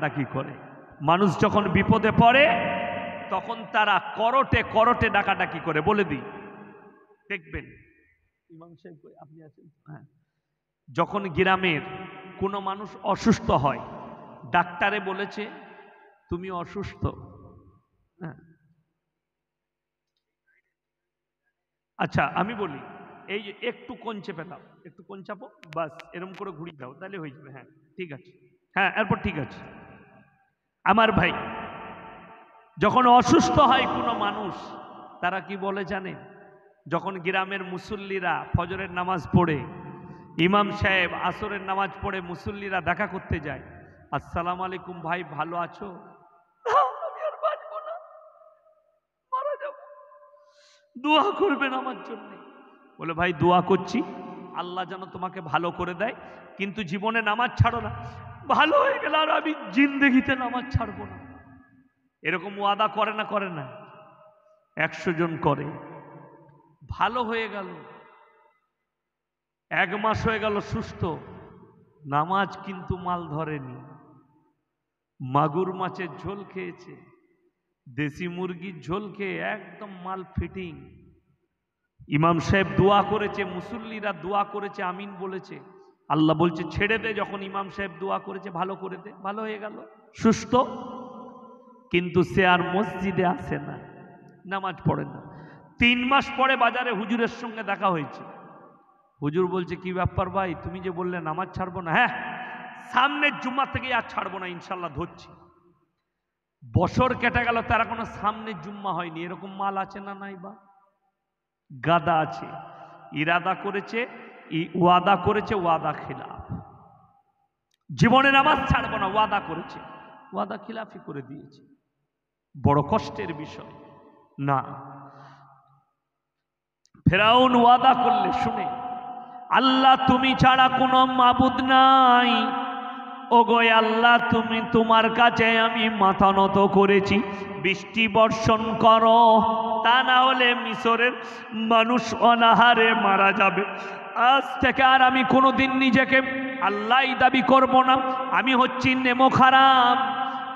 ডাকাডাকি করে। মানুষ যখন বিপদে পড়ে তখন তারা করটে করটে ডাকাডাকি করে। বলে দিই, দেখবেন ইমাম সাহেব আপনি আছেন, হ্যাঁ, যখন গ্রামের কোনো মানুষ অসুস্থ হয়, ডাক্তারে বলেছে তুমি অসুস্থ, হ্যাঁ, আচ্ছা আমি বলি, এই যে একটু কোণ চেপে দাও, একটু কোণ চাপো, বাস এরকম করে ঘুরিয়ে দাও, তাহলে হয়ে যাবে। হ্যাঁ ঠিক আছে, হ্যাঁ এরপর ঠিক আছে। আমার ভাই, যখন অসুস্থ হয় কোনো মানুষ, তারা কি বলে জানেন? যখন গ্রামের মুসল্লিরা ফজরের নামাজ পড়ে, ইমাম সাহেব আসরের নামাজ পড়ে মুসল্লিরা দেখা করতে যায়, আসসালামু আলাইকুম ভাই, ভালো আছো? "না, আমি আর বাঁচবো না, মারা যাব, দোয়া করবেন আমার জন্য।" বলে ভাই দোয়া করছি, আল্লাহ যেন তোমাকে ভালো করে দেয়, কিন্তু জীবনে নামাজ ছাড়ো না, ভালো হয়ে গেলে আর আমি জিন্দেগিতে নামাজ ছাড়বো না। এরকম ওয়াদা করে না করে না? 100 জন করে। ভালো হয়ে গেল, 1 মাস হয়ে গেল সুস্থ, নামাজ কিন্তু মাল ধরেনি, মাগুর মাছের ঝোল খেয়েছে, দেশি মুরগির ঝোল খেয়ে একদম মাল ফিটিং। ইমাম সাহেব দোয়া করেছে, মুসল্লিরা দোয়া করেছে, আমিন বলেছে, আল্লাহ বলছে ছেড়ে দে। যখন ইমাম সাহেব দোয়া করেছে ভালো করে দে, ভালো হয়ে গেল সুস্থ, কিন্তু সে আর মসজিদে আসে না, নামাজ পড়ে না। 3 মাস পরে বাজারে হুজুরের সঙ্গে দেখা হয়েছে। হুজুর বলছে কি ব্যাপার ভাই, তুমি যে বললে নামাজ ছাড়বো না, হ্যাঁ সামনের জুম্মা থেকে আর ছাড়বো না ইনশাল্লাহ, ধরছি। বছর কেটে গেল, তারা কোনো সামনের জুম্মা হয়নি। এরকম মাল আছে না নাই? বা গাদা আছে, ইরাদা করেছে, ওয়াদা করেছে, ওয়াদা খিলাফ। জীবনে নামাজ ছাড়বো না ওয়াদা করেছে, ওয়াদা খিলাফি করে দিয়েছে। বড় কষ্টের বিষয় না? ফেরাউন ওয়াদা করলে শুনে, আল্লাহ তুমি ছাড়া কোনো মাবুদ নাই, ওগো আল্লাহ তুমি, তোমার কাছে আমি মাথা নত করেছি, বৃষ্টি বর্ষণ করো, তা না হলে মিশরের মানুষ অনাহারে মারা যাবে। আজ থেকে আর আমি কোনোদিন নিজেকে আল্লাহ দাবি করব না, আমি হচ্ছি নেমো খারাপ।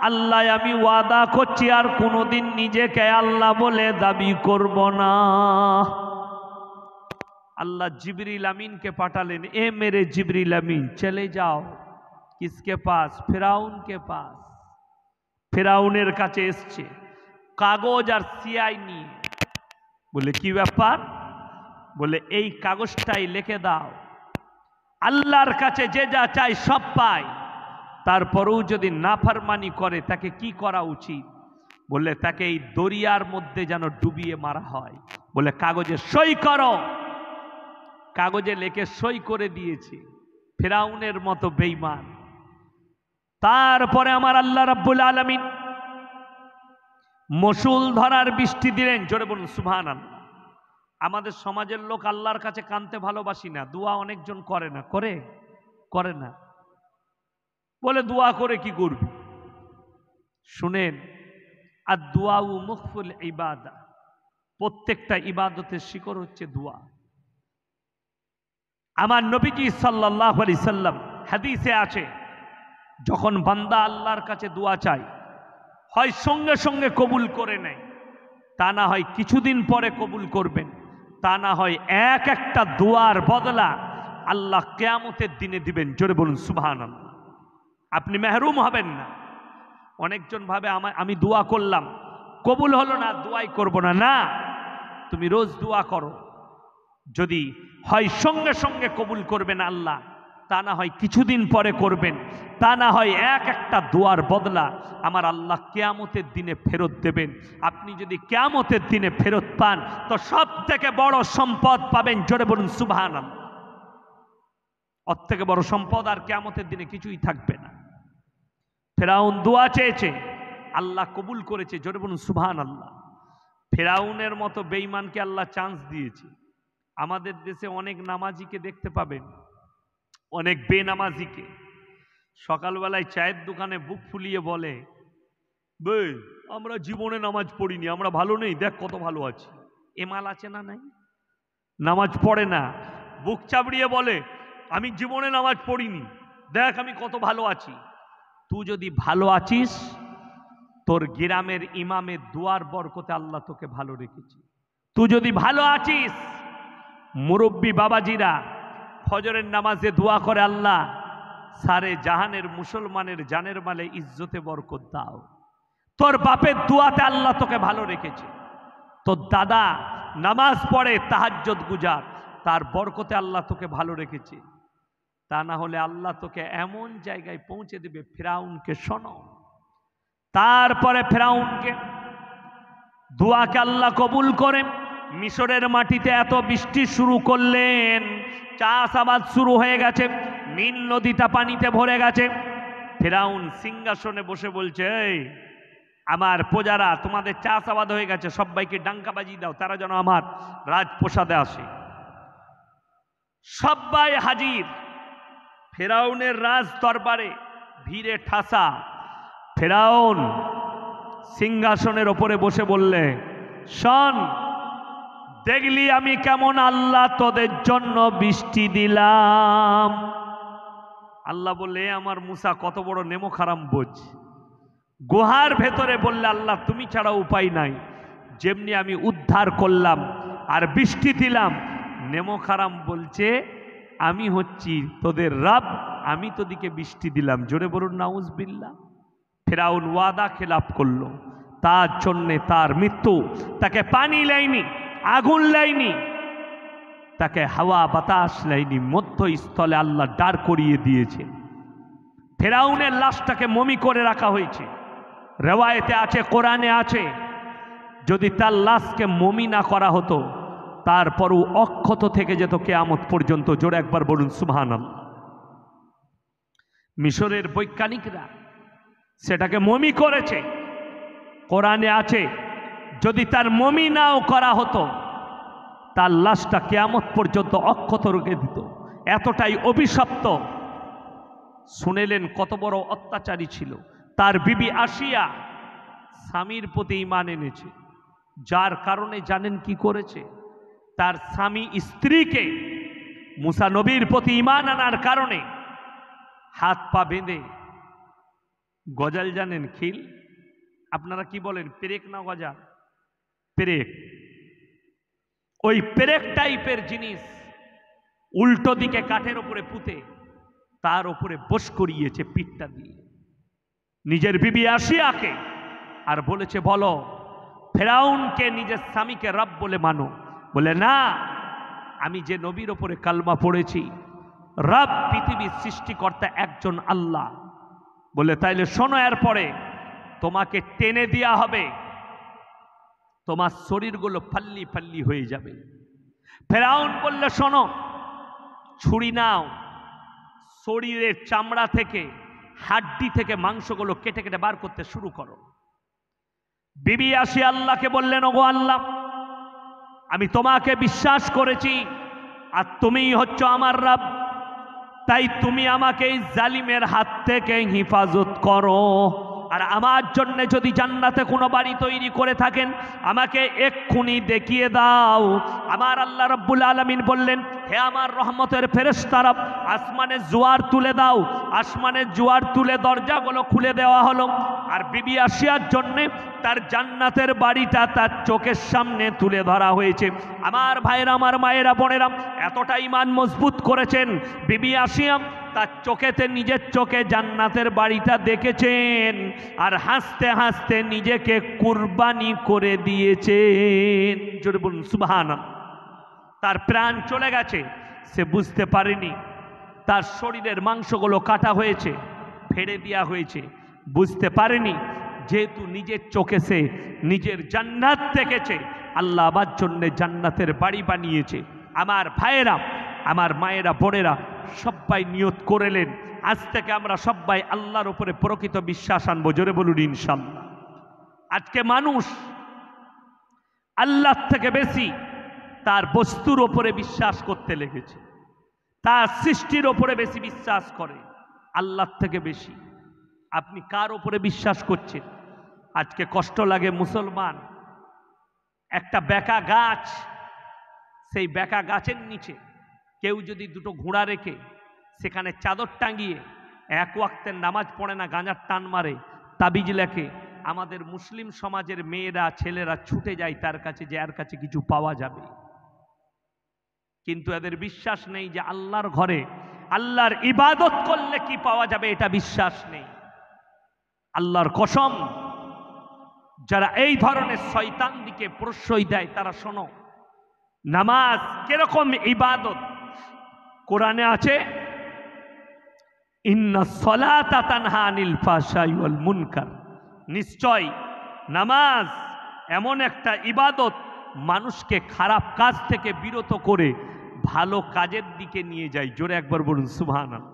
আল্লাহ আমি ওয়াদা করছি আর কোনোদিন নিজেকে আল্লাহ বলে দাবি করব না। আল্লাহ জিবরিল আমিনকে পাঠালেন, এ মেরে জিবরিল আমিন চলে যাও কিসকে পাস? ফেরাউন কে পাস। ফেরাউনের কাছে এসছে কাগজ আর সিআই নিয়ে। বলে কি ব্যাপার? বলে এই কাগজটাই লিখে দাও, আল্লাহর কাছে যে যা চাই সব পায়, তারপরেও যদি নাফরমানি করে তাকে কি করা উচিত? বলে তাকে এই দরিয়ার মধ্যে যেন ডুবিয়ে মারা হয়। বলে কাগজে সই করো। কাগজে লিখে সই করে দিয়েছে, ফেরাউনের মতো বেঈমান। তারপরে আমার আল্লাহ রাব্বুল আলামিন মসুল ধরার বৃষ্টি দিলেন। জোরে বলুন সুবহানাল্লাহ। আমাদের সমাজের লোক আল্লাহর কাছে কানতে ভালোবাসি না, দোয়া অনেকজন করে না, করে না। বলে দোয়া করে কি করবি? শুনেন, আর দোয়া ও মুখফুল ইবাদা, প্রত্যেকটা ইবাদতের শিকড় হচ্ছে দোয়া। আমার নবীজি সাল্লাল্লাহু আলাইহি সাল্লাম হাদিসে আছে, যখন বান্দা আল্লাহর কাছে দোয়া চায়, হয় সঙ্গে সঙ্গে কবুল করে নেয়, তা না হয় কিছুদিন পরে কবুল করবেন, তা না হয় এক একটা দোয়ার বদলা আল্লাহ কিয়ামতের দিনে দিবেন। জোরে বলুন সুবহানাল্লাহ। আপনি মেহরুম হবেন না। অনেকজন ভাবে আমি দোয়া করলাম কবুল হলো না, দোয়াই করব না। না, তুমি রোজ দোয়া করো, যদি হয় সঙ্গে সঙ্গে কবুল করবেন আল্লাহ, তা না হয় কিছুদিন পরে করবেন, তা না হয় এক একটা দোয়ার বদলা আমার আল্লাহ কিয়ামতের দিনে ফেরত দেবেন। আপনি যদি কিয়ামতের দিনে ফেরত পান তো সব থেকে বড় সম্পদ পাবেন। জোরে বলুন সুবহানাল্লাহ। ওর থেকে বড় সম্পদ আর কিয়ামতের দিনে কিছুই থাকবে না। ফেরাউন দোয়া চেয়েছে, আল্লাহ কবুল করেছে। জোরে বলুন সুবহানাল্লাহ। ফেরাউনের মতো বেঈমানকে আল্লাহ চান্স দিয়েছে। আমাদের দেশে অনেক নামাজিকে দেখতে পাবেন, অনেক বেনামাজিকে সকালবেলায় চায়ের দোকানে বুক ফুলিয়ে বলে, বে আমরা জীবনে নামাজ পড়িনি, আমরা ভালো নেই, দেখ কত ভালো আছি। এ মাল আছে না নাই? নামাজ পড়ে না, বুক চাবড়িয়ে বলে আমি জীবনে নামাজ পড়িনি, দেখ আমি কত ভালো আছি। তুই যদি ভালো আছিস, তোর গ্রামের ইমামের দুয়ার বরকতে আল্লাহ তোকে ভালো রেখেছে। তুই যদি ভালো আছিস, মুরব্বী বাবাজিরা ফজরের নামাজে দোয়া করে, আল্লাহ সারে জাহানের মুসলমানের জানের মালে ইজ্জতে বরকত দাও। তোর বাপের দুয়াতে আল্লাহ তোকে ভালো রেখেছে। তোর দাদা নামাজ পড়ে, তাহাজ্জুদ গুজার, তার বরকতে আল্লাহ তোকে ভালো রেখেছে। তা না হলে আল্লাহ তোকে এমন জায়গায় পৌঁছে দেবে। ফিরাউনকে শোনো, তারপরে ফিরাউনকে দোয়াকে আল্লাহ কবুল করেন। মিশরের মাটিতে এত বৃষ্টি শুরু করলেন, চাষাবাদ শুরু হয়ে গেছে, নীল নদীটা পানিতে ভরে গেছে। ফিরাউন সিংহাসনে বসে বলছে, এই আমার প্রজারা, তোমাদের চাষাবাদ হয়ে গেছে, সবাইকে ডাঙ্কা বাজিয়ে দাও, তারা যেন আমার রাজপ্রাসাদে আসে। সবাই হাজির ফেরাউনের রাজ দরবারে, ভিড়ে ঠাসা। ফেরাউন সিংহাসনের ওপরে বসে বললে, শোন, দেখলি আমি কেমন আল্লাহ তোদের জন্য বৃষ্টি দিলাম। আল্লাহ বললে, আমার মুসা কত বড় নেমো খারাম বোঝ। গুহার ভেতরে বললে, আল্লাহ তুমি ছাড়া উপায় নাই, যেমনি আমি উদ্ধার করলাম আর বৃষ্টি দিলাম। নেমো খারাম বলছে, আমি হচ্ছি তোদের রব, আমি তোদিকে বৃষ্টি দিলাম। জোরে বলুন নাউজুবিল্লাহ। ফিরাউন ওয়াদা খেলাপ করলো, তার জন্যে তার মৃত্যু। তাকে পানি লাইনি, আগুন লাইনি, তাকে হাওয়া বাতাস লাইনি, মধ্যস্থলে আল্লাহ দাঁড় করিয়ে দিয়েছে। ফিরাউনের লাশটাকে মমি করে রাখা হয়েছে। রেওয়ায়েতে আছে, কোরআনে আছে, যদি তার লাশকে মমি না করা হতো, তারপরও অক্ষত থেকে যেত কিয়ামত পর্যন্ত। জোরে একবার বলুন সুবহানাল্লাহ। মিশরের বৈজ্ঞানিকরা সেটাকে মমি করেছে। কোরআনে আছে, যদি তার মমি নাও করা হতো, তার লাশটা কিয়ামত পর্যন্ত অক্ষত রেখে দিত। এতটাই অভিশপ্ত। শুনেলেন কত বড় অত্যাচারী ছিল। তার বিবি আসিয়া স্বামীর প্রতি ঈমান এনেছে, যার কারণে জানেন কি করেছে? তার স্বামী স্ত্রীকে মুসা নবীর প্রতি ঈমান আনার কারণে হাত পা বেঁধে, গজাল জানেন খিল, আপনারা কি বলেন, পেরেক না গজাল? পেরেক, ওই পেরেক টাইপের জিনিস উল্টো দিকে কাঠের ওপরে পুঁতে তার ওপরে বস করিয়েছে পিঠটা দিয়ে নিজের বিবি আসিয়াকে, আর বলেছে, বলো ফেরাউনকে নিজের স্বামীকে রব বলে মানো। বলে, না, আমি যে নবীর ওপরে কালমা পড়েছি, রব পৃথিবীর সৃষ্টিকর্তা একজন আল্লাহ। বলে, তাইলে শোনো, এরপরে তোমাকে টেনে দেওয়া হবে, তোমার শরীরগুলো ফাল্লি ফাল্লি হয়ে যাবে। ফেরাউন বললে, শোনো, ছুরি নাও, শরীরের চামড়া থেকে, হাড্ডি থেকে মাংসগুলো কেটে কেটে বার করতে শুরু করো। বিবি আসি আল্লাহকে বললেন, ওগো আল্লাহ, আমি তোমাকে বিশ্বাস করেছি, আর তুমিই হচ্ছ আমার রব, তাই তুমি আমাকে এই জালিমের হাত থেকে হেফাজত করো। আর আমার জন্য যদি জান্নাতে কোনো বাড়ি তৈরি করে থাকেন, আমাকে এক্ষুনি দেখিয়ে দাও। আমার আল্লাহ রাব্বুল আলামিন বললেন, হে আমার রহমতের ফেরেশতারা, আসমানের জোয়ার তুলে দাও। আসমানের জোয়ার তুলে দরজাগুলো খুলে দেওয়া হলো। আর বিবি আসিয়ার জন্যে তার জান্নাতের বাড়িটা তার চোখের সামনে তুলে ধরা হয়েছে। আমার ভাইরা, আমার মায়েরা, বোনেরা, এতটা ঈমান মজবুত করেছেন বিবি আসিয়া, তার চোখেতে, নিজের চোখে জান্নাতের বাড়িটা দেখেছেন, আর হাসতে হাসতে নিজেকে কুরবানি করে দিয়েছেন। জোরে বলুন সুবহানাল্লাহ। তার প্রাণ চলে গেছে, সে বুঝতে পারেনি। তার শরীরের মাংসগুলো কাটা হয়েছে, ফেড়ে দেওয়া হয়েছে, বুঝতে পারেনি। যেহেতু নিজের চোখে সে নিজের জান্নাত দেখেছে, আল্লাহ আমার জন্য জান্নাতের বাড়ি বানিয়েছে। আমার ভাইয়েরা, আমার মায়েরা, বোনেরা, সবাই নিয়ত করেলেন, আজ থেকে আমরা সবাই আল্লাহর উপরে প্রকৃত বিশ্বাস আনবো। জোরে বলুন ইনশাআল্লাহ। আজকে মানুষ আল্লাহর থেকে বেশি তার বস্তুর ওপরে বিশ্বাস করতে লেগেছে, তার সৃষ্টির ওপরে বেশি বিশ্বাস করে আল্লাহর থেকে বেশি। আপনি কার ওপরে বিশ্বাস করছেন? আজকে কষ্ট লাগে, মুসলমান একটা বেকা গাছ, সেই বেকা গাছের নিচে কেউ যদি দুটো ঘোড়া রেখে সেখানে চাদর টাঙিয়ে এক ওয়াক্তের নামাজ পড়ে না, গাঁজার টান মারে, তাবিজ লেখে, আমাদের মুসলিম সমাজের মেয়েরা ছেলেরা ছুটে যায় তার কাছে যে এর কাছে কিছু পাওয়া যাবে। কিন্তু এদের বিশ্বাস নেই যে আল্লাহর ঘরে আল্লাহর ইবাদত করলে কি পাওয়া যাবে, এটা বিশ্বাস নেই। আল্লাহর কসম, যারা এই ধরনের শয়তান দিকে প্রশ্রয় দেয় তারা শোনো, নামাজ কিরকম ইবাদত। কোরআনে আছে, ইন্নাস সালাতা তানহা আনিল ফাহশাই ওয়াল মুনকার, নিশ্চয় নামাজ এমন একটা ইবাদত মানুষকে খারাপ কাজ থেকে বিরত করে ভালো কাজের দিকে নিয়ে যায়। জোরে একবার বলুন সুবহানাল্লাহ।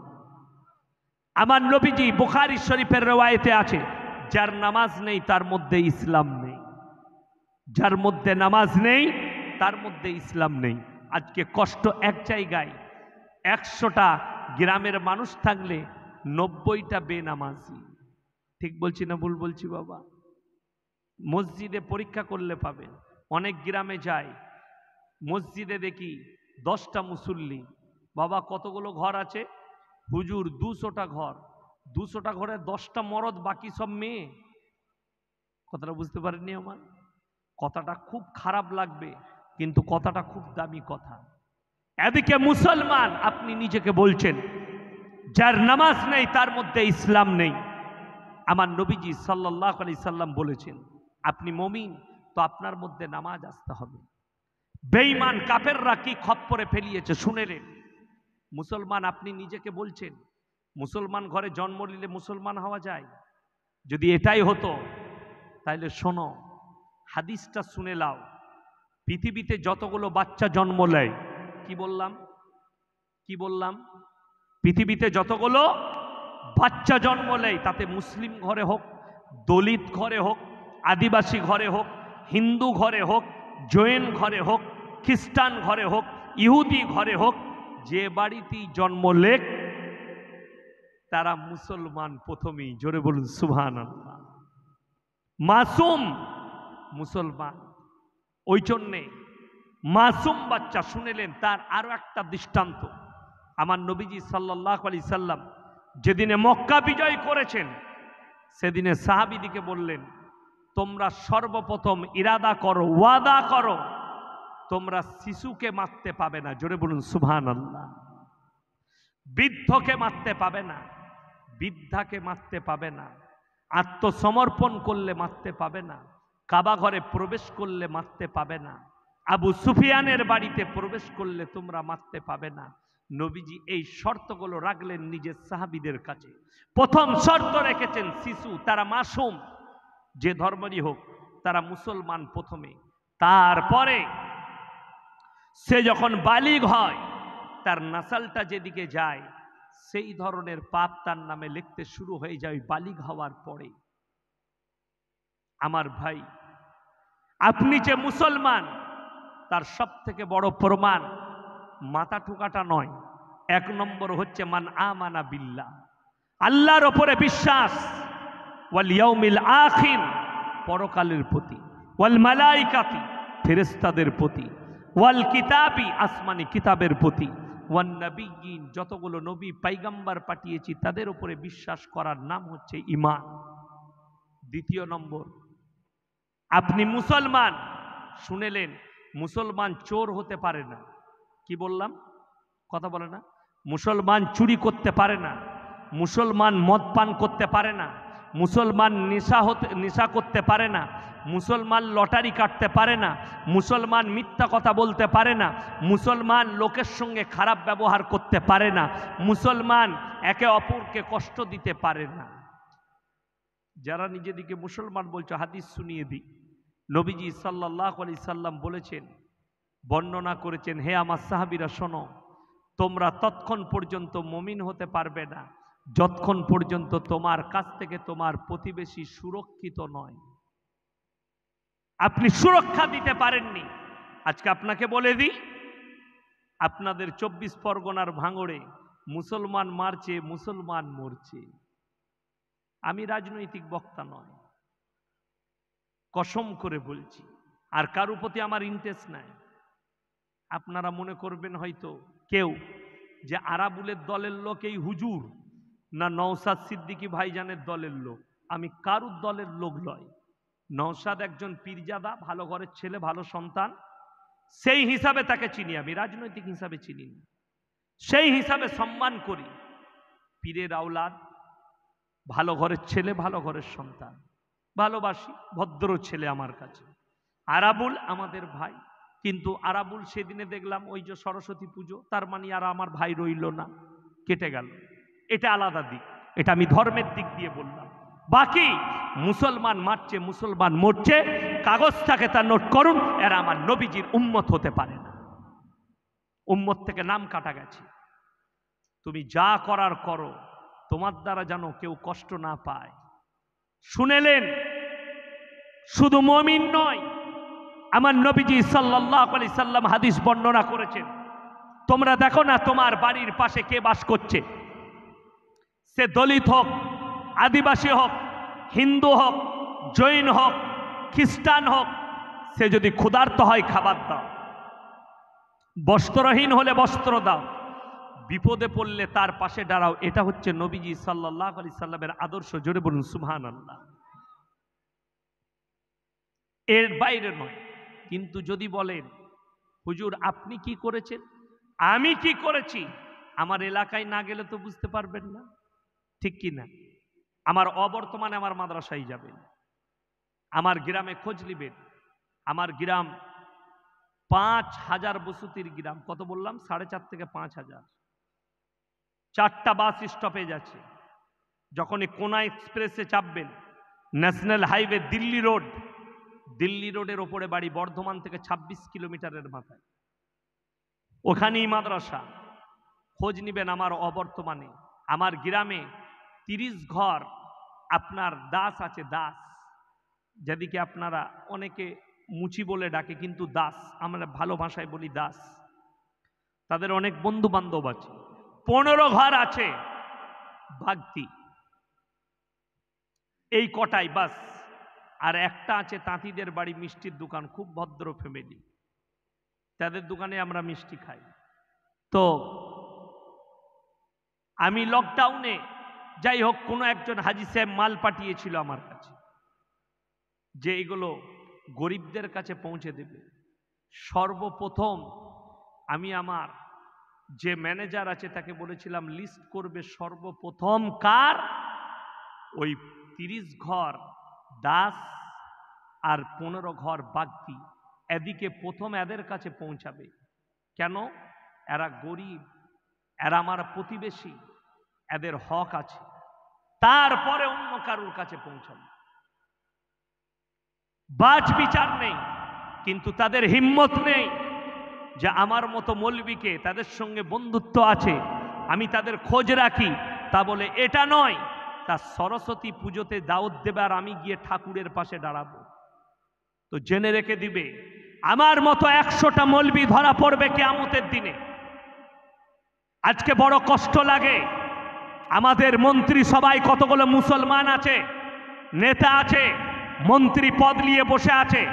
আমার নবীজি বুখারী শরীফের রওয়ায়েতে আছে, যার নামাজ নেই তার মধ্যে ইসলাম নেই, যার মধ্যে নামাজ নেই তার মধ্যে ইসলাম নেই। আজকে কষ্ট এক জায়গায়, 100টা গ্রামের মানুষ থাকলে 90টা বেনামাজি। ঠিক বলছি না ভুল বলছি বাবা? মসজিদে পরীক্ষা করলে পাবেন, অনেক গ্রামে যায়, মসজিদে দেখি 10টা মুসল্লি, বাবা কতগুলো ঘর আছে? হুজুর 200টা ঘর, 200টা ঘরে 10টা মরদ, বাকি সব মেয়ে। কথাটা বুঝতে পারেননি আমার? কথাটা খুব খারাপ লাগবে, কিন্তু কথাটা খুব দামি কথা। এদিকে মুসলমান আপনি নিজেকে বলছেন, যার নামাজ নেই তার মধ্যে ইসলাম নেই। আমার নবীজি সাল্লাল্লাহু আলাইহি সাল্লাম বলেছেন, আপনি মুমিন তো আপনার মধ্যে নামাজ আসতে হবে। বেঈমান কাফেররা কি খপ্পরে ফেলিয়েছে শুনেলেন। মুসলমান আপনি নিজেকে বলছেন, মুসলমান ঘরে জন্ম নিলে মুসলমান হওয়া যায়? যদি এটাই হতো তাহলে শোনো, হাদিসটা শুনে লাও। পৃথিবীতে যতগুলো বাচ্চা জন্ম নেয়, কি বললাম? কি বললাম? পৃথিবীতে যতগুলো বাচ্চা জন্ম নেয়, তাতে মুসলিম ঘরে হোক, দলিত ঘরে হোক, আদিবাসী ঘরে হোক, হিন্দু ঘরে হোক, জৈন ঘরে হোক, খ্রিস্টান ঘরে হোক, ইহুদি ঘরে হোক, যে বাড়িতেই জন্ম লেখ তারা মুসলমান প্রথমেই। জোরে বলুন সুবহানাল্লাহ। মাসুম মুসলমান। ওই জন্যে মাসুম বাচ্চা শুনেলেন। তার আরো একটা দৃষ্টান্ত, আমার নবীজি সাল্লাল্লাহু আলাইহি সাল্লাম যেদিনে মক্কা বিজয় করেছেন, সেদিনে সাহাবীদিকে বললেন, তোমরা সর্বপ্রথম ইরাদা করো, ওয়াদা করো, তোমরা শিশুকে মারতে পাবে না। জোরে বলুন সুবহানাল্লাহ। বৃদ্ধকে মারতে পাবে না, বৃদ্ধাকে মারতে পাবে না, আত্মসমর্পণ করলে মারতে পাবে না, কাবা ঘরে প্রবেশ করলে মারতে পাবে না, আবু সুফিয়ানের বাড়িতে প্রবেশ করলে তোমরা মারতে পাবে না। নবীজি এই শর্তগুলো রাখলেন নিজের সাহাবীদের কাছে। প্রথম শর্ত রেখেছেন শিশু, তারা মাসুম, যে ধর্মেরই হোক, তারা মুসলমান প্রথমে। তারপরে সে যখন বালিগ হয়, তার নাসালটা যেদিকে যায় সেই ধরনের পাপ তার নামে লিখতে শুরু হয়ে যায় বালিগ হওয়ার পরে। আমার ভাই, আপনি যে মুসলমান তার সব থেকে বড় প্রমাণ মাথা ঠুকাটা নয়, 1 নম্বর হচ্ছে মান আমানা বিল্লাহ, আল্লাহর ওপরে বিশ্বাস, ওয়াল ইয়াউমিল আখির, পরকালের প্রতি, ওয়াল মালাইকাতি, ফেরেশতাদের প্রতি, ওয়াল কিতাবি, আসমানি কিতাবের প্রতি, ওয়ান নবিয়্যিন, যতগুলো নবী পয়গম্বর পাঠিয়েছি তাদের উপরে বিশ্বাস করার নাম হচ্ছে ঈমান। দ্বিতীয় নম্বর, আপনি মুসলমান শুনেলেন, মুসলমান চোর হতে পারে না। কি বললাম? কথা বলে না? মুসলমান চুরি করতে পারে না, মুসলমান মদ পান করতে পারে না, মুসলমান নেশা করতে পারে না, মুসলমান লটারি কাটতে পারে না, মুসলমান মিথ্যা কথা বলতে পারে না, মুসলমান লোকের সঙ্গে খারাপ ব্যবহার করতে পারে না, মুসলমান একে অপরকে কষ্ট দিতে পারে না। যারা নিজেদিকে মুসলমান বলছো, হাদিস শুনিয়ে দিই। নবীজি সাল্লাল্লাহু আলাইহি সাল্লাম বলেছেন, বর্ণনা করেছেন, হে আমার সাহাবীরা শোনো, তোমরা ততক্ষণ পর্যন্ত মুমিন হতে পারবে না যতক্ষণ পর্যন্ত তোমার কাছ থেকে তোমার প্রতিবেশী সুরক্ষিত নয়। আপনি সুরক্ষা দিতে পারেননি। আজকে আপনাকে বলে দিই, আপনাদের 24 পরগনার ভাঙড়ে মুসলমান মারছে, মুসলমান মরছে। আমি রাজনৈতিক বক্তা নয়, কসম করে বলছি, আর কারো প্রতি আমার ইন্টারেস্ট নাই। আপনারা মনে করবেন হয়তো কেউ যে আরাবুলের দলের লোক এই হুজুর, না নওশাদ সিদ্দিকী ভাইজানের দলের লোক, আমি কারুর দলের লোক নয়। নওশাদ একজন পীরজাদা, ভালো ঘরের ছেলে, ভালো সন্তান, সেই হিসাবে তাকে চিনি, আমি রাজনৈতিক হিসাবে চিনি না, সেই হিসাবে সম্মান করি। পীরের আওলাদ, ভালো ঘরের ছেলে, ভালো ঘরের সন্তান, ভালোবাসি, ভদ্র ছেলে আমার কাছে। আরাবুল আমাদের ভাই, কিন্তু আরাবুল সেদিনে দেখলাম ওই যে সরস্বতী পুজো, তার মানে আর আমার ভাই রইল না, কেটে গেল। এটা আলাদা দিক, এটা আমি ধর্মের দিক দিয়ে বললাম। বাকি মুসলমান মারছে, মুসলমান মরছে, কাগজটাকে তা নোট করুন, এরা আমার নবীজির উম্মত হতে পারে না, উম্মত থেকে নাম কাটা গেছে। তুমি যা করার করো, তোমার দ্বারা যেন কেউ কষ্ট না পায়। শুনেলেন, শুধু মুমিন নয়, আমার নবীজি সাল্লাল্লাহু আলাইহি সাল্লাম হাদিস বর্ণনা করেছেন, তোমরা দেখো না তোমার বাড়ির পাশে কে বাস করছে, সে দলিত হোক, আদিবাসী হোক, হিন্দু হোক, জৈন হোক, খ্রিস্টান হোক, সে যদি ক্ষুধার্ত হয় খাবার দাও, বস্ত্রহীন হলে বস্ত্র দাও, বিপদে পড়লে তার পাশে দাঁড়াও। এটা হচ্ছে নবীজি সাল্লাল্লাহু আলাইহি সাল্লামের আদর্শ। জোরে বলুন সুবহানাল্লাহ। এর বাইরে নয়। কিন্তু যদি বলেন হুজুর আপনি কি করেছেন, আমি কি করেছি, আমার এলাকায় না গেলে তো বুঝতে পারবেন না, ঠিক কি না? আমার অবর্তমানে আমার মাদ্রাসায় যাবেন, আমার গ্রামে খোঁজ নিবেন। আমার গ্রাম ৫,০০০ বসতির গ্রাম। কত বললাম? ৪.৫ থেকে ৫,০০০। ৪টা বাস স্টপেজ আছে। যখনই কোনা এক্সপ্রেসে চাপবেন, national highway Delhi road, Delhi রোডের ওপরে বাড়ি, বর্ধমান থেকে ২৬ কিলোমিটারের মাথায়, ওখানেই মাদ্রাসা। খোঁজ নিবেন আমার অবর্তমানে। আমার গ্রামে ৩০ ঘর আপনার দাস আছে, দাস, যেদিকে আপনারা অনেকে মুচি বলে ডাকে, কিন্তু দাস, আমরা ভালো ভাষায় বলি দাস। তাদের অনেক বন্ধু বান্ধব আছে। 15 ঘর আছে ভাগতি, এই কটাই বাস। আর একটা আছে তাঁতিদের বাড়ি, মিষ্টির দোকান, খুব ভদ্র ফ্যামিলি, তাদের দোকানে আমরা মিষ্টি খাই। তো আমি লকডাউনে, যাই হোক, কোনো একজন হাজি সাহেব মাল পাঠিয়েছিল আমার কাছে যে এগুলো গরিবদের কাছে পৌঁছে দেবে। সর্বপ্রথম আমি আমার যে ম্যানেজার আছে তাকে বলেছিলাম লিস্ট করবে সর্বপ্রথম কার, ওই 30 ঘর দাস আর 15 ঘর বাগদি, এদিকে প্রথম এদের কাছে পৌঁছাবে। কেন? এরা গরিব, এরা আমার প্রতিবেশী, এদের হক আছে, তারপরে অন্য কারুর কাছে পৌঁছাবে। বাজ বিচার নেই, কিন্তু তাদের হিম্মত নেই যে আমার মতো মৌলবীকে, তাদের সঙ্গে বন্ধুত্ব আছে, আমি তাদের খোঁজ রাখি, তা বলে এটা নয় তা সরস্বতী পুজোতে দাওয়াত দেবে আর আমি গিয়ে ঠাকুরের পাশে দাঁড়াবো। তো জেনে রেখে দিবে, আমার মতো 100টা মৌলবী ধরা পড়বে কিয়ামতের দিনে। আজকে বড় কষ্ট লাগে, আমাদের মন্ত্রী সবাই কতগুলো মুসলমান আছে, নেতা আছে, মন্ত্রী পদ নিয়ে বসে আছে।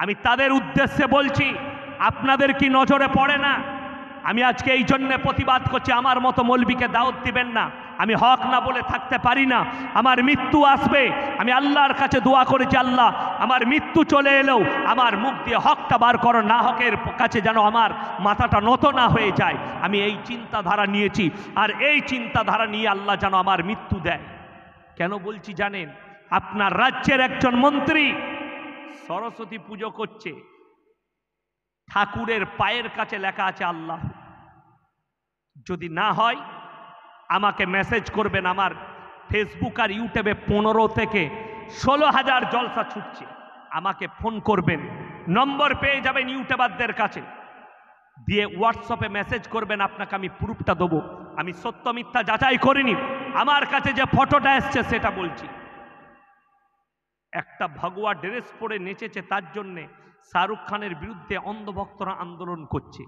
আমি তাদের উদ্দেশ্যে বলছি, আপনাদের কি নজরে পড়ে না? আমি আজকে এই জন্যে প্রতিবাদ করছি, আমার মতো মৌলবীকে দাওয়াত দিবেন না। আমি হক না বলে থাকতে পারি না, আমার মৃত্যু আসবে। আমি আল্লাহর কাছে দোয়া করেছি, আল্লাহ আমার মৃত্যু চলে এলেও আমার মুখ দিয়ে হকটা বার করো, না হকের কাছে যেন আমার মাথাটা নত না হয়ে যায়। আমি এই চিন্তাধারা নিয়েছি, আর এই চিন্তাধারা নিয়ে আল্লাহ যেন আমার মৃত্যু দেয়। কেন বলছি জানেন? আপনার রাজ্যের একজন মন্ত্রী সরস্বতী পুজো করছে, ঠাকুরের পায়ের কাছে লেখা আছে আল্লাহ। যদি না হয় আমাকে মেসেজ করবেন, আমার ফেসবুক আর ইউটিউবে 15 থেকে 16,000 জলসা ছুটছে, আমাকে ফোন করবেন, নম্বর পেয়ে যাবেন ইউটিউবারদের কাছে, দিয়ে হোয়াটসঅ্যাপে মেসেজ করবেন, আপনাকে আমি প্রুফটা দেবো। আমি সত্য মিথ্যা যাচাই করিনি, আমার কাছে যে ফটোটা এসছে সেটা বলছি। একটা ভগওয়া ড্রেস পরে নেচেছে, তার জন্যে শাহরুখ খানের বিরুদ্ধে অন্ধভক্তরা আন্দোলন করছে।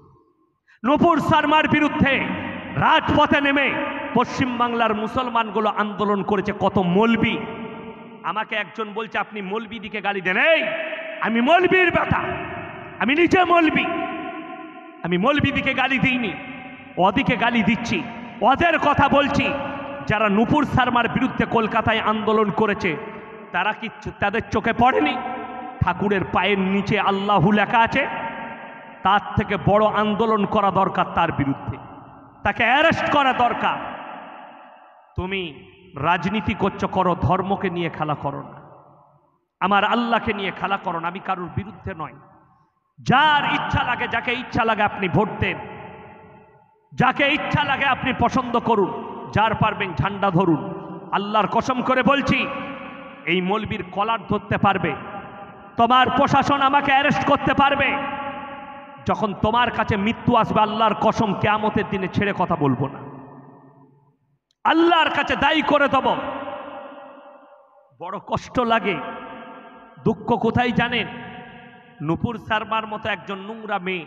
নূপুর শর্মার বিরুদ্ধে রাজপথে নেমে পশ্চিমবাংলার মুসলমানগুলো আন্দোলন করেছে। কত মৌলবি, আমাকে একজন বলছে আপনি মৌলবি দিকে গালি দেন। এই আমি মৌলবির বেটা, আমি নিজে মৌলবি, আমি মৌলবি দিকে গালি দিইনি, ওদিকে গালি দিচ্ছি, ওদের কথা বলছি। যারা নুপুর শর্মার বিরুদ্ধে কলকাতায় আন্দোলন করেছে তারা কি তাদের চোখে পড়েনি ঠাকুরের পায়ের নিচে আল্লাহু লেখা আছে? তার থেকে বড় আন্দোলন করা দরকার তার বিরুদ্ধে, তাকে অ্যারেস্ট করা দরকার। তুমি রাজনীতি করছো, করো, ধর্মকে নিয়ে খেলা করো না, আমার আল্লাহকে নিয়ে খেলা করো না। আমি কারোর বিরুদ্ধে নয়, যার ইচ্ছা লাগে, যাকে ইচ্ছা লাগে আপনি ভোট দেন, যাকে ইচ্ছা লাগে আপনি পছন্দ করুন, যার পারবেন ঝান্ডা ধরুন। আল্লাহর কসম করে বলছি, এই মৌলবীর কলার ধরতে পারবে, তোমার প্রশাসন আমাকে অ্যারেস্ট করতে পারবে। যখন তোমার কাছে মৃত্যু আসবে, আল্লাহর কসম কিয়ামতের দিনে ছেড়ে কথা বলবো না, আল্লাহর কাছে দায়ী করে দেব। বড় কষ্ট লাগে, দুঃখ কোথায় জানেন? নুপুর শর্মার মতো একজন নোংরা মেয়ে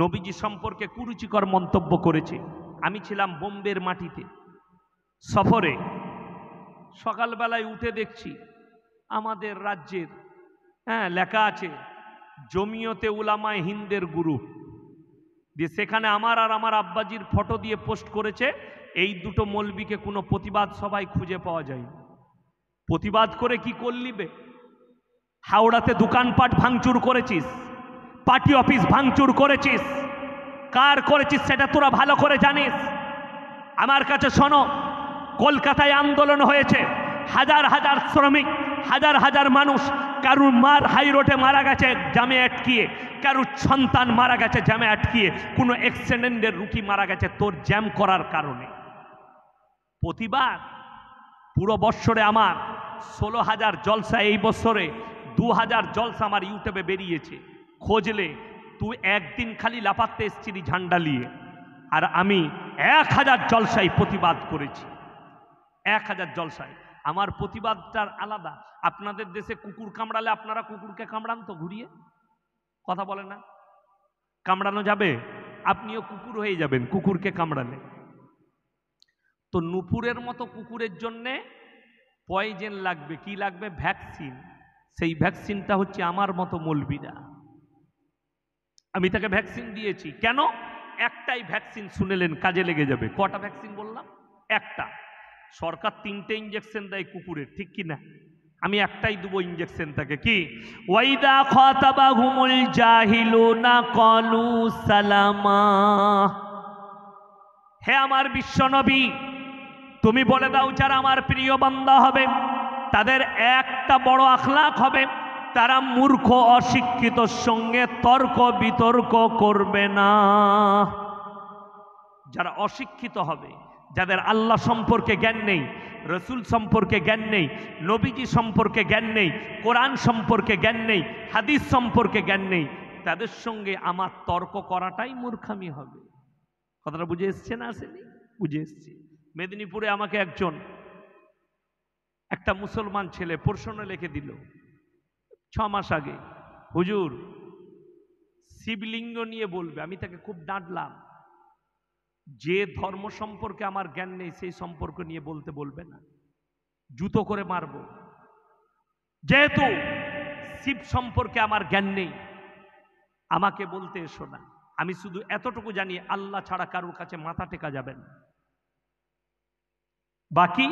নবীজি সম্পর্কে কুরুচিকর মন্তব্য করেছে। আমি ছিলাম বোম্বের মাটিতে সফরে, সকালবেলায় উঠে দেখছি আমাদের রাজ্যের লেখা আছে জমিয়তে উলামায়ে হিন্দের গ্রুপ দিয়ে, সেখানে আমার আর আমার আব্বাজির ফটো দিয়ে পোস্ট করেছে। এই দুটো মৌলবীকে কোনো প্রতিবাদ সভায় খুঁজে পাওয়া যায়। প্রতিবাদ করে কি করলিবে? হাওড়াতে দোকানপাট ভাঙচুর করেছিস, পার্টি অফিস ভাঙচুর করেছিস, কার করেছিস সেটা তোরা ভালো করে জানিস। আমার কাছে শোনো, কলকাতায় আন্দোলন হয়েছে, হাজার হাজার শ্রমিক, হাজার হাজার মানুষ, কারুর হাই রোডে মারা গেছে জামে আটকিয়ে, কারুর সন্তান মারা গেছে জামে আটকিয়ে, কোনো অ্যাক্সিডেন্টের রুগী মারা গেছে তোর জ্যাম করার কারণে। প্রতিবাদ পুরো বৎসরে আমার 16,000 জলসা, এই বছরে 2,000 জলসা আমার ইউটিউবে বেরিয়েছে, খোঁজলে। তুই একদিন খালি লাপাতে এসছিলি ঝান্ডা নিয়ে, আর আমি 1000 জলসায় প্রতিবাদ করেছি। 1000 জলসায় আমার প্রতিবাদটার আলাদা। আপনাদের দেশে কুকুর কামড়ালে আপনারা কুকুরকে কামড়ান তো ঘুরিয়ে? কথা বলে না? কামড়ানো যাবে? আপনিও কুকুর হয়ে যাবেন কুকুরকে কামড়ালে। তো নুপুরের মতো কুকুরের জন্যে পয়জেন লাগবে, কি লাগবে? ভ্যাকসিন। সেই ভ্যাকসিনটা হচ্ছে আমার মতো মৌলবীরা। আমি তাকে ভ্যাকসিন দিয়েছি। কেন? একটাই ভ্যাকসিন, শুনেলেন, কাজে লেগে যাবে। কটা ভ্যাকসিন বললাম? একটা। সরকার 3টে ইঞ্জেকশন দেয় কুকুরের, ঠিক কি না? আমি একটাই দেবো ইঞ্জেকশন তাকে। কি? ওয়াইদা খাতাবাহুমুল জাহিলুনা ক্বালু সালামা। হে আমার বিশ্বনবী, তুমি বলে দাও যারা আমার প্রিয় বান্দা হবে তাদের একটা বড় আখলাক হবে, তারা মূর্খ অশিক্ষিতর সঙ্গে তর্ক বিতর্ক করবে না। যারা অশিক্ষিত হবে, যাদের আল্লাহ সম্পর্কে জ্ঞান নেই, রসুল সম্পর্কে জ্ঞান নেই, নবীজি সম্পর্কে জ্ঞান নেই, কোরআন সম্পর্কে জ্ঞান নেই, হাদিস সম্পর্কে জ্ঞান নেই, তাদের সঙ্গে আমার তর্ক করাটাই মূর্খামি হবে। কথাটা বুঝে এসছে না? আসেনি? বুঝে এসছে। মেদিনীপুরে আমাকে একটা মুসলমান ছেলে প্রশ্ন লিখে দিল 6 মাস আগে, হুজুর শিবলিঙ্গ নিয়ে বলবে। আমি তাকে খুব ডাঁটলাম, যে ধর্ম সম্পর্কে আমার জ্ঞান নেই সেই সম্পর্ক নিয়ে বলতে বলবে না, জুতো করে মারব। যেহেতু শিব সম্পর্কে আমার জ্ঞান নেই, আমাকে বলতে এসো না। আমি শুধু এতটুকু জানি, আল্লাহ ছাড়া কারোর কাছে মাথা টেকা যাবে না। বাকি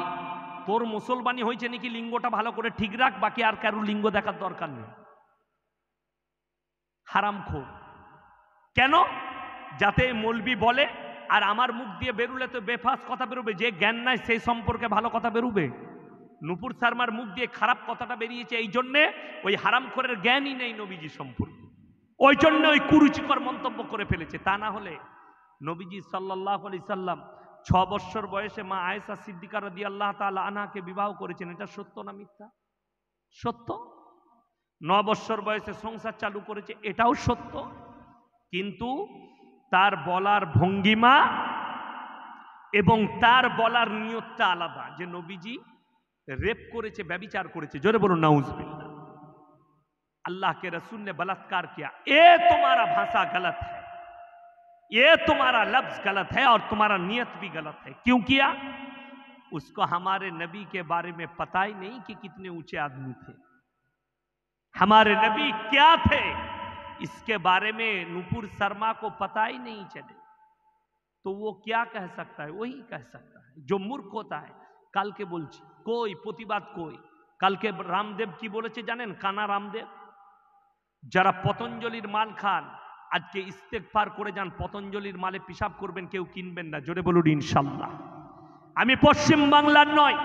তোর মুসলমানি হয়েছে নাকি লিঙ্গটা ভালো করে ঠিক রাখ, বাকি আর কারোর লিঙ্গ দেখার দরকার নেই। হারামখোর। কেন? যাতে মৌলবি বলে আর আমার মুখ দিয়ে বেরুলে তো বেফাস কথা বেরোবে, যে জ্ঞান নাই সেই সম্পর্কে ভালো কথা বেরোবে। নুপুর শর্মার মুখ দিয়ে খারাপ কথাটা বেরিয়েছে এই জন্যে, ওই হারামখোরের জ্ঞানই নেই নবীজি সম্পর্কে, ওই জন্য ওই কুরুচিকর মন্তব্য করে ফেলেছে। তা না হলে নবীজি সাল্লাল্লাহু আলাইহি সাল্লাম 6 বছর বয়সে মা আয়েশা সিদ্দিকা রাদিয়াল্লাহু তাআলা আনহাকে বিবাহ করেছেন। এটা সত্য না মিথ্যা? সত্য। 9 বছর বয়সে সংসার চালু করেছে, এটাও সত্য। কিন্তু তার বলার ভঙ্গিমা এবং তার বলার নিয়তটা আলাদা, যে নবীজি রেপ করেছে, ব্যভিচার করেছে। জোরে বলুন নাউজুবিল্লাহ। अल्लाह के रसूल ने बलात्कार किया, ये तुम्हारा भाषा गलत है, ये तुम्हारा लफ्ज गलत है और तुम्हारा नियत भी गलत है। क्यों किया? उसको हमारे नबी के बारे में पता ही नहीं कि कितने ऊंचे आदमी थे, हमारे नबी क्या थे इसके बारे में नुपुर शर्मा को पता ही नहीं चले। तो वो क्या कह सकता है? वही कह सकता है जो मूर्ख होता है। কালকে বলছি কই প্রতিবাদ কই? কালকে রামদেব কি বলেছে জানেন? কানা রামদেব, যারা পতঞ্জলির মাল খান আজকে ইস্তেগফার করে যান, পতঞ্জলির মালে পেশাব করবেন, কেউ কিনবেন না। জোরে বলুন ইনশাআল্লাহ। আমি পশ্চিম বাংলার নয়,